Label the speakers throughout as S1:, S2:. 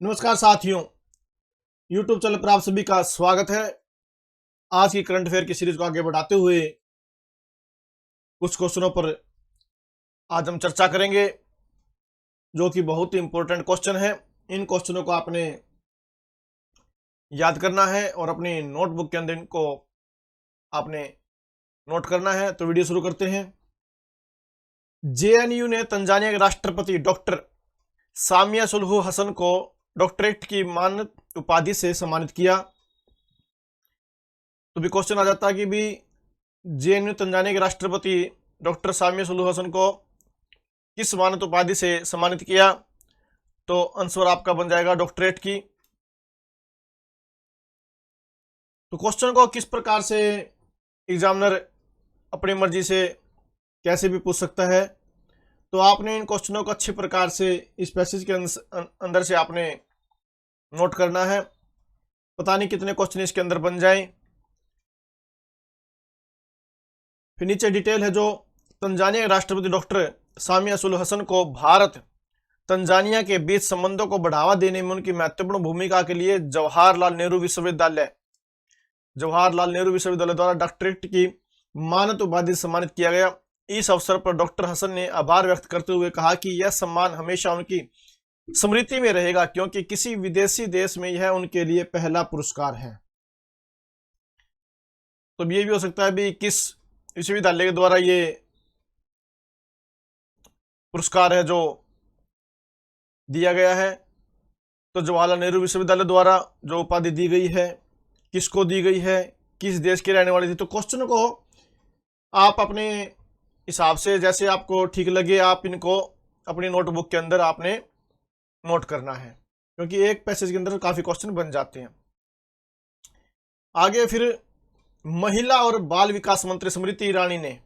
S1: नमस्कार साथियों, YouTube channel पर आप सभी का स्वागत है। आज की करंट अफेयर की सीरीज को आगे बढ़ाते हुए कुछ क्वेश्चनों पर आज हम चर्चा करेंगे, जो कि बहुत ही इंपॉर्टेंट क्वेश्चन है। इन क्वेश्चनों को आपने याद करना है और अपनी नोटबुक के अंदर इनको आपने नोट करना है। तो वीडियो शुरू करते हैं। JNU ने तंजानिया के राष्ट्रपति डॉक्टर सामिया सुलहू हसन को डॉक्टरेट की मानद उपाधि से सम्मानित किया। तो भी क्वेश्चन आ जाता है कि भी JNU तंजानिया के राष्ट्रपति डॉक्टर सामिया सुलहू हसन को किस मानद उपाधि से सम्मानित किया। तो आंसर आपका बन जाएगा डॉक्टरेट की। तो क्वेश्चन को किस प्रकार से एग्जामिनर अपनी मर्जी से कैसे भी पूछ सकता है, तो आपने इन क्वेश्चनों को अच्छी प्रकार से इस पैसेज के अंदर से आपने नोट करना है। पता नहीं कितने क्वेश्चन इसके अंदर बन जाएं। फिर नीचे डिटेल है, जो तंजानिया के राष्ट्रपति डॉक्टर सामिया सुलहू हसन को भारत तंजानिया के बीच संबंधों को बढ़ावा देने में उनकी महत्वपूर्ण भूमिका के लिए जवाहरलाल नेहरू विश्वविद्यालय द्वारा डॉक्टरेट की मानद उपाधि से सम्मानित किया गया। इस अवसर पर डॉक्टर हसन ने आभार व्यक्त करते हुए कहा कि यह सम्मान हमेशा उनकी स्मृति में रहेगा, क्योंकि किसी विदेशी देश में यह उनके लिए पहला पुरस्कार है। तो ये भी हो सकता है भी किस विश्वविद्यालय के द्वारा ये पुरस्कार है जो दिया गया है। तो जवाहरलाल नेहरू विश्वविद्यालय द्वारा जो उपाधि दी गई है, किसको दी गई है, किस देश की रहने वाली थी। तो क्वेश्चन को आप अपने हिसाब से जैसे आपको ठीक लगे, आप इनको अपनी नोटबुक के अंदर आपने नोट करना है, क्योंकि एक पैसेज के अंदर काफी क्वेश्चन बन जाते हैं। आगे फिर महिला और बाल विकास मंत्री स्मृति ईरानी ने,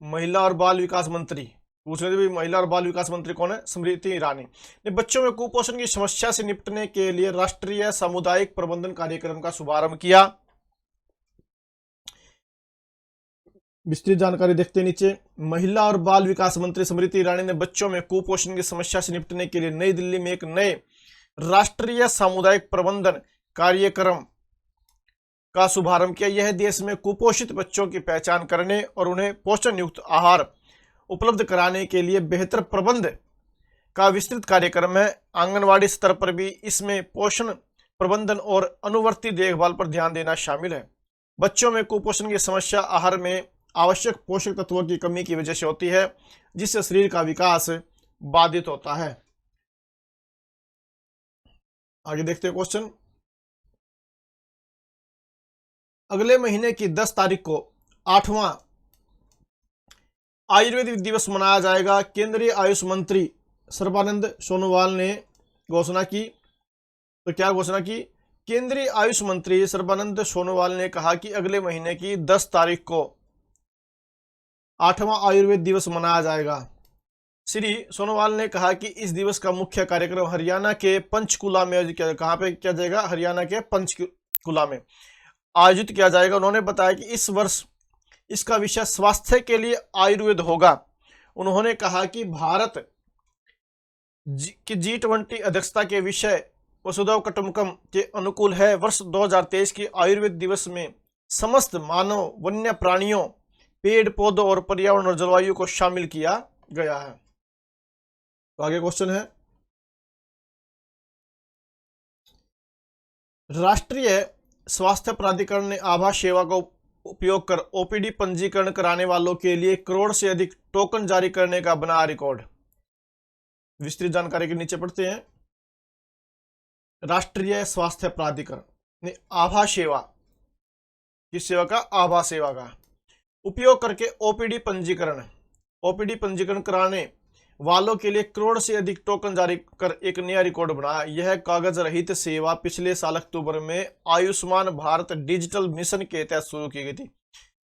S1: महिला और बाल विकास मंत्री पूछ रहे थे भी महिला और बाल विकास मंत्री कौन है, स्मृति ईरानी ने बच्चों में कुपोषण की समस्या से निपटने के लिए राष्ट्रीय सामुदायिक प्रबंधन कार्यक्रम का शुभारंभ किया। विस्तृत जानकारी देखते नीचे। महिला और बाल विकास मंत्री स्मृति ईरानी ने बच्चों में कुपोषण की समस्या से निपटने के लिए नई दिल्ली में एक नए राष्ट्रीय सामुदायिक प्रबंधन कार्यक्रम का शुभारंभ किया। यह देश में कुपोषित बच्चों की पहचान करने और उन्हें पोषण युक्त आहार उपलब्ध कराने के लिए बेहतर प्रबंध का विस्तृत कार्यक्रम है। आंगनवाड़ी स्तर पर भी इसमें पोषण प्रबंधन और अनुवर्ती देखभाल पर ध्यान देना शामिल है। बच्चों में कुपोषण की समस्या आहार में आवश्यक पोषक तत्वों की कमी की वजह से होती है, जिससे शरीर का विकास बाधित होता है। आगे देखते हैं क्वेश्चन। अगले महीने की 10 तारीख को 8वां आयुर्वेद दिवस मनाया जाएगा। केंद्रीय आयुष मंत्री सर्बानंद सोनोवाल ने घोषणा की। तो क्या घोषणा की? केंद्रीय आयुष मंत्री सर्बानंद सोनोवाल ने कहा कि अगले महीने की 10 तारीख को 8वां आयुर्वेद दिवस मनाया जाएगा। श्री सोनोवाल ने कहा कि इस दिवस का मुख्य कार्यक्रम हरियाणा के पंचकुला में कहाँ पे किया जाएगा? हरियाणा के पंचकुला में आयोजित किया जाएगा। उन्होंने बताया कि इस वर्ष इसका विषय स्वास्थ्य के लिए आयुर्वेद होगा। उन्होंने कहा कि भारत की G20 अध्यक्षता के विषय वसुधैव कुटुंबकम के अनुकूल है। वर्ष 2023 की आयुर्वेद दिवस में समस्त मानव, वन्य प्राणियों, पेड़ पौधों और पर्यावरण और जलवायु को शामिल किया गया है। तो आगे क्वेश्चन है, राष्ट्रीय स्वास्थ्य प्राधिकरण ने आभा सेवा का उपयोग कर OPD पंजीकरण कराने वालों के लिए 1 करोड़ से अधिक टोकन जारी करने का बना रिकॉर्ड। विस्तृत जानकारी के नीचे पढ़ते हैं। राष्ट्रीय स्वास्थ्य प्राधिकरण ने आभा सेवा, किस सेवा का? आभा सेवा का उपयोग करके OPD पंजीकरण कराने वालों के लिए 1 करोड़ से अधिक टोकन जारी कर एक नया रिकॉर्ड बनाया। यह कागज रहित सेवा पिछले साल अक्टूबर में आयुष्मान भारत डिजिटल मिशन के तहत शुरू की गई थी।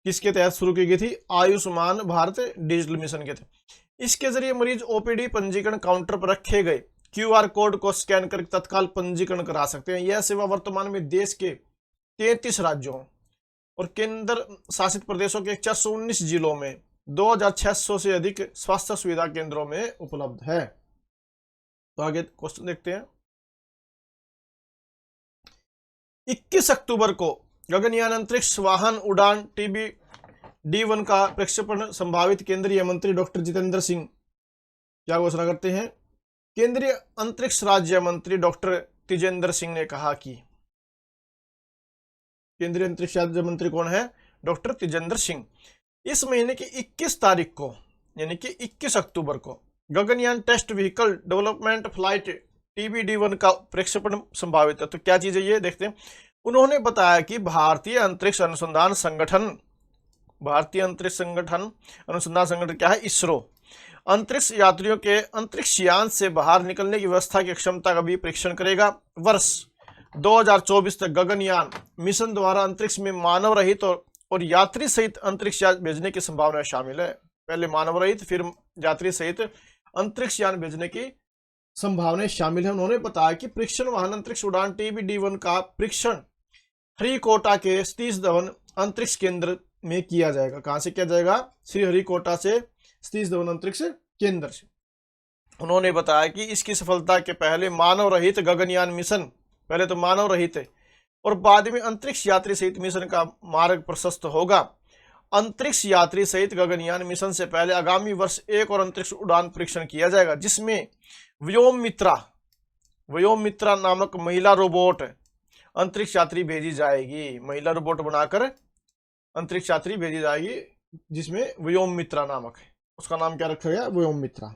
S1: किसके तहत शुरू की गई थी? आयुष्मान भारत डिजिटल मिशन के तहत। इसके जरिए मरीज OPD पंजीकरण काउंटर पर रखे गए QR कोड को स्कैन कर तत्काल पंजीकरण करा सकते हैं। यह सेवा वर्तमान में देश के 33 राज्यों और केंद्र शासित प्रदेशों के 419 जिलों में 2600 से अधिक स्वास्थ्य सुविधा केंद्रों में उपलब्ध है। तो आगे क्वेश्चन देखते हैं। 21 अक्टूबर को गगनयान अंतरिक्ष वाहन उड़ान TBD-1 का प्रक्षेपण संभावित। केंद्रीय मंत्री डॉक्टर जितेंद्र सिंह क्या घोषणा करते हैं? केंद्रीय अंतरिक्ष राज्य मंत्री डॉक्टर तेजेंद्र सिंह ने कहा कि, केंद्रीय अंतरिक्ष राज्य मंत्री कौन है? डॉक्टर तेजेंद्र सिंह। इस महीने की 21 तारीख को यानी कि 21 अक्टूबर को Gaganyaan test vehicle development flight TBD-1 का प्रक्षेपण संभावित है। तो क्या चीज है ये देखते हैं। उन्होंने बताया कि भारतीय अंतरिक्ष अनुसंधान संगठन अनुसंधान संगठन क्या है? इसरो अंतरिक्ष यात्रियों के अंतरिक्ष यान से बाहर निकलने की व्यवस्था की क्षमता का भी परीक्षण करेगा। वर्ष 2024 तक गगनयान मिशन द्वारा अंतरिक्ष में मानव रहित और यात्री सहित अंतरिक्ष यान भेजने की संभावना शामिल है। पहले मानव रहित फिर यात्री सहित अंतरिक्ष यान भेजने की संभावनाएं शामिल है। उन्होंने बताया कि परीक्षण वाहन अंतरिक्ष उड़ान TBD-1 का परीक्षण श्रीहरिकोटा के सतीश धवन अंतरिक्ष केंद्र में किया जाएगा। कहां से किया जाएगा? श्रीहरिकोटा से सतीश धवन अंतरिक्ष केंद्र से। उन्होंने बताया कि इसकी सफलता के पहले मानव रहित गगनयान मिशन, पहले तो मानव रहित है और बाद में अंतरिक्ष यात्री सहित मिशन का मार्ग प्रशस्त होगा। अंतरिक्ष यात्री सहित गगनयान मिशन से पहले आगामी वर्ष एक और अंतरिक्ष उड़ान परीक्षण किया जाएगा, जिसमें व्योम मित्रा नामक महिला रोबोट अंतरिक्ष यात्री भेजी जाएगी। महिला रोबोट बनाकर अंतरिक्ष यात्री भेजी जाएगी, जिसमें व्योम मित्रा नामक है। उसका नाम क्या रखा गया? व्योम मित्रा।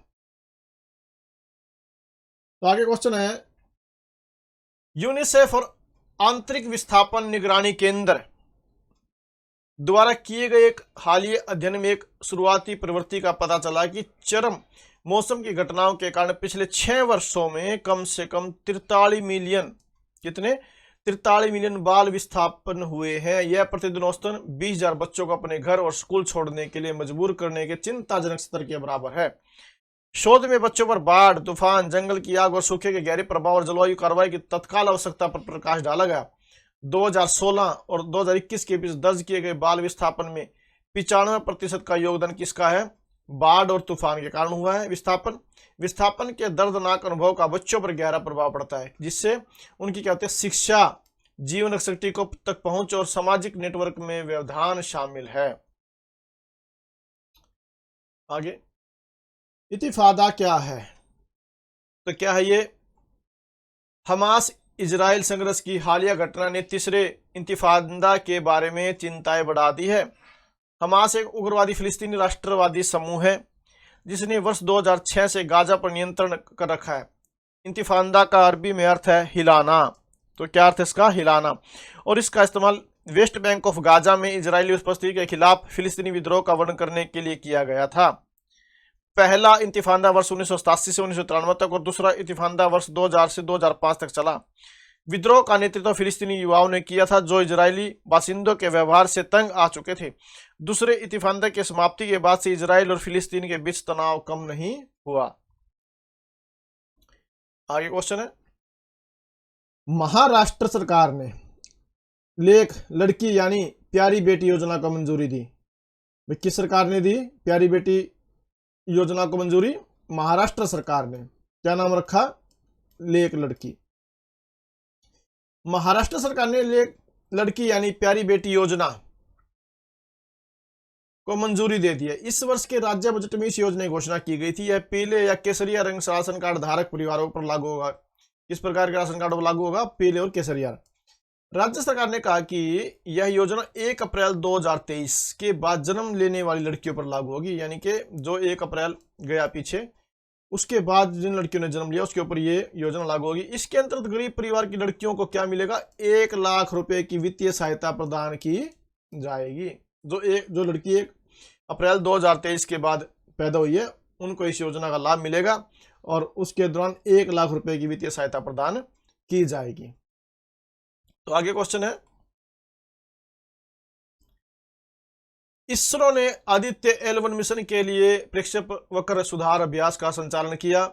S1: तो आगे क्वेश्चन है, यूनिसेफ और आंतरिक विस्थापन निगरानी केंद्र द्वारा किए गए एक हालिया अध्ययन में एक शुरुआती प्रवृत्ति का पता चला कि चरम मौसम की घटनाओं के कारण पिछले 6 वर्षों में कम से कम 43 मिलियन बाल विस्थापन हुए हैं। यह प्रतिदिन औसतन 20,000 बच्चों को अपने घर और स्कूल छोड़ने के लिए मजबूर करने के चिंताजनक स्तर के बराबर है। शोध में बच्चों पर बाढ़, तूफान, जंगल की आग और सूखे के गहरे प्रभाव और जलवायु कार्रवाई की तत्काल आवश्यकता पर प्रकाश डाला गया। 2016 और 2021 के बीच दर्ज किए गए बाल विस्थापन में 95% का योगदान किसका है? बाढ़ और तूफान के कारण हुआ है। विस्थापन के दर्दनाक अनुभव का बच्चों पर गहरा प्रभाव पड़ता है, जिससे उनकी क्या होती है? शिक्षा, जीवन शक्ति को तक पहुंच और सामाजिक नेटवर्क में व्यवधान शामिल है। आगे, इंतिफादा क्या है? तो क्या है ये? हमास इजराइल संघर्ष की हालिया घटना ने तीसरे इंतिफादा के बारे में चिंताएं बढ़ा दी है। हमास एक उग्रवादी फिलिस्तीनी राष्ट्रवादी समूह है जिसने वर्ष 2006 से गाजा पर नियंत्रण कर रखा है। इंतिफादा का अरबी में अर्थ है हिलाना। तो क्या अर्थ है इसका? हिलाना। और इसका इस्तेमाल वेस्ट बैंक ऑफ गाजा में इजरायली उपस्थिति के खिलाफ फिलिस्तीनी विद्रोह का वर्णन करने के लिए किया गया था। पहला इंतिफादा वर्ष 1987 से 1993 तक और दूसरा इंतिफादा वर्ष 2000 से 2005 तक चला। विद्रोह का नेतृत्व फिलिस्तीनी युवाओं ने किया था, जो इजरायली बासिंदों के व्यवहार से तंग आ चुके थे। दूसरे इंतिफादा के समाप्ति के बाद से इजराइल और फिलिस्तीन के बीच तनाव कम नहीं हुआ। आगे क्वेश्चन है, महाराष्ट्र सरकार ने लेख लड़की यानी प्यारी बेटी योजना को मंजूरी दी। किस सरकार ने दी प्यारी बेटी योजना को मंजूरी? महाराष्ट्र सरकार ने। क्या नाम रखा? लेख लड़की। महाराष्ट्र सरकार ने लेख लड़की यानी प्यारी बेटी योजना को मंजूरी दे दी है। इस वर्ष के राज्य बजट में इस योजना की घोषणा की गई थी। यह पीले या केसरिया रंग राशन कार्ड धारक परिवारों पर लागू होगा। किस प्रकार के राशन कार्ड पर लागू होगा? पीले और केसरिया। राज्य सरकार ने कहा कि यह योजना 1 अप्रैल 2023 के बाद जन्म लेने वाली लड़कियों पर लागू होगी, यानी कि जो 1 अप्रैल गया पीछे, उसके बाद जिन लड़कियों ने जन्म लिया उसके ऊपर ये योजना लागू होगी। इसके अंतर्गत गरीब परिवार की लड़कियों को क्या मिलेगा? 1 लाख रुपए की वित्तीय सहायता प्रदान की जाएगी। जो लड़की 1 अप्रैल 2023 के बाद पैदा हुई है उनको इस योजना का लाभ मिलेगा और उसके दौरान 1 लाख रुपए की वित्तीय सहायता प्रदान की जाएगी। तो आगे क्वेश्चन है, इसरो ने आदित्य L1 मिशन के लिए प्रक्षेपवक्र सुधार अभ्यास का संचालन किया।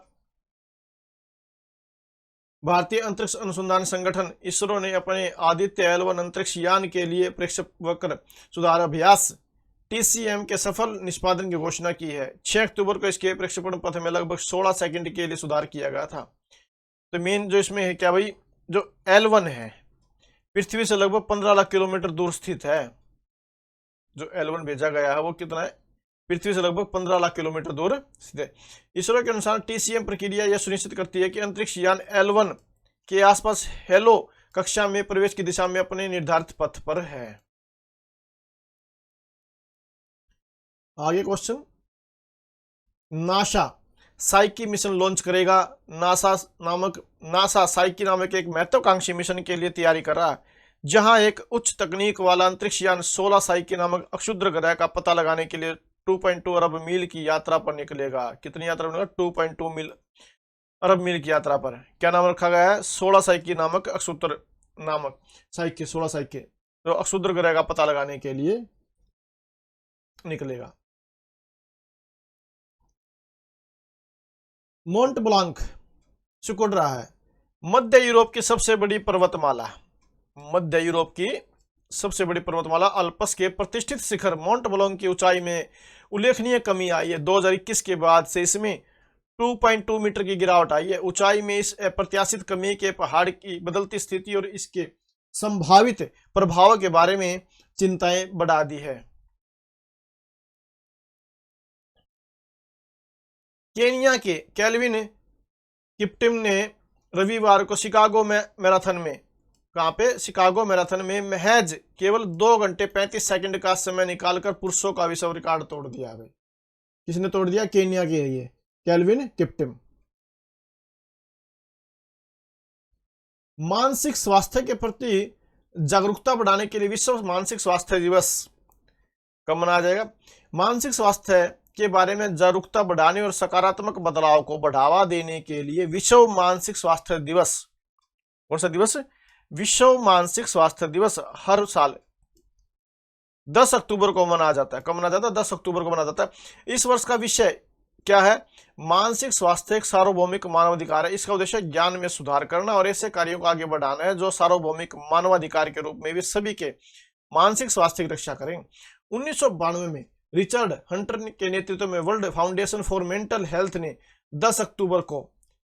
S1: भारतीय अंतरिक्ष अनुसंधान संगठन इसरो ने अपने आदित्य L1 अंतरिक्ष यान के लिए प्रक्षेपवक्र सुधार अभ्यास TCM के सफल निष्पादन की घोषणा की है। 6 अक्टूबर को इसके प्रक्षेपण पथ में लगभग 16 सेकंड के लिए सुधार किया गया था। तो मेन जो इसमें है क्या भाई, जो L1 है पृथ्वी से लगभग 15 लाख किलोमीटर दूर स्थित है। जो L1 भेजा गया है वो कितना है, पृथ्वी से लगभग 15 लाख किलोमीटर दूर स्थित है। इसरो के अनुसार TCM प्रक्रिया यह सुनिश्चित करती है कि अंतरिक्ष यान L1 के आसपास हेलो कक्षा में प्रवेश की दिशा में अपने निर्धारित पथ पर है। आगे question, NASA psyche mission launch करेगा। नासा साइकी नामक एक महत्वाकांक्षी मिशन के लिए तैयारी कर रहा है, जहां एक उच्च तकनीक वाला अंतरिक्ष यान 16 साइकी नामक अक्षुद्र ग्रह का पता लगाने के लिए 2.2 अरब मील की यात्रा पर निकलेगा। कितनी यात्रा बनेगा, 2.2 अरब मील की यात्रा पर। क्या नाम रखा गया है, 16 साइकी नामक अक्षुद्र नामक साइकी 16 साइकी जो अक्षुद्र ग्रह का पता लगाने के लिए निकलेगा। मोंट ब्लांक सिकुड़ रहा है। मध्य यूरोप की सबसे बड़ी पर्वतमाला, मध्य यूरोप की सबसे बड़ी पर्वतमाला अल्प्स के प्रतिष्ठित शिखर मोंट ब्लांक की ऊंचाई में उल्लेखनीय कमी आई है। 2021 के बाद से इसमें 2.2 मीटर की गिरावट आई है। ऊंचाई में इस अप्रत्याशित कमी के पहाड़ की बदलती स्थिति और इसके संभावित प्रभाव के बारे में चिंताएं बढ़ा दी है। केनिया के केल्विन किप्टिम ने रविवार को शिकागो में मैराथन में, कहां पे, शिकागो मैराथन में महज केवल 2 घंटे 35 सेकंड का समय निकालकर पुरुषों का विश्व रिकॉर्ड तोड़ दिया है। किसने तोड़ दिया, केनिया के लिए केल्विन किप्टिम। मानसिक स्वास्थ्य के प्रति जागरूकता बढ़ाने के लिए विश्व मानसिक स्वास्थ्य दिवस कब मनाया जाएगा। मानसिक स्वास्थ्य के बारे में जागरूकता बढ़ाने और सकारात्मक बदलाव को बढ़ावा देने के लिए विश्व मानसिक स्वास्थ्य दिवस, कौन सा दिवस, विश्व मानसिक स्वास्थ्य दिवस हर साल 10 अक्टूबर को मनाया जाता है। कब मनाया जाता है, 10 अक्टूबर को मनाया जाता है। इस वर्ष का विषय क्या है, मानसिक स्वास्थ्य एक सार्वभौमिक मानवाधिकार है। इसका उद्देश्य ज्ञान में सुधार करना और ऐसे कार्यों को आगे बढ़ाना है जो सार्वभौमिक मानवाधिकार के रूप में भी सभी के मानसिक स्वास्थ्य की रक्षा करें। 1992 में रिचर्ड हंटर के नेतृत्व में world foundation for mental health ने 10 अक्टूबर को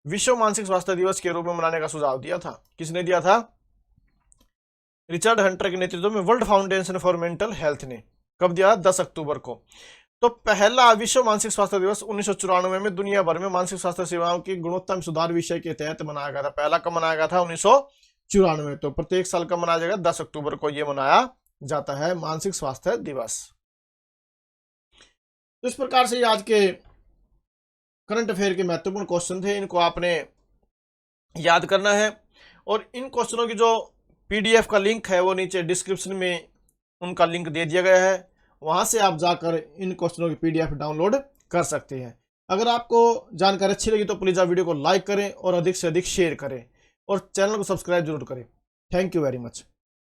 S1: विश्व मानसिक स्वास्थ्य दिवस के रूप में मनाने का सुझाव दिया था। किसने दिया था, रिचर्ड हंटर के नेतृत्व में world foundation for mental health ने। कब दिया, 10 अक्टूबर को। तो पहला विश्व मानसिक स्वास्थ्य दिवस 1994 में दुनिया भर में मानसिक स्वास्थ्य सेवाओं की गुणवत्ता में सुधार विषय के तहत मनाया गया था। पहला कब मनाया गया था, 1994। तो प्रत्येक साल कब मनाया जाएगा, 10 अक्टूबर को यह मनाया जाता है मानसिक स्वास्थ्य दिवस। तो इस प्रकार से आज के करंट अफेयर के महत्वपूर्ण क्वेश्चन थे, इनको आपने याद करना है। और इन क्वेश्चनों की जो PDF का लिंक है वो नीचे डिस्क्रिप्शन में उनका लिंक दे दिया गया है, वहां से आप जाकर इन क्वेश्चनों की PDF डाउनलोड कर सकते हैं। अगर आपको जानकारी अच्छी लगी तो प्लीज़ आप वीडियो को लाइक करें और अधिक से अधिक शेयर करें और चैनल को सब्सक्राइब जरूर करें। Thank you very much.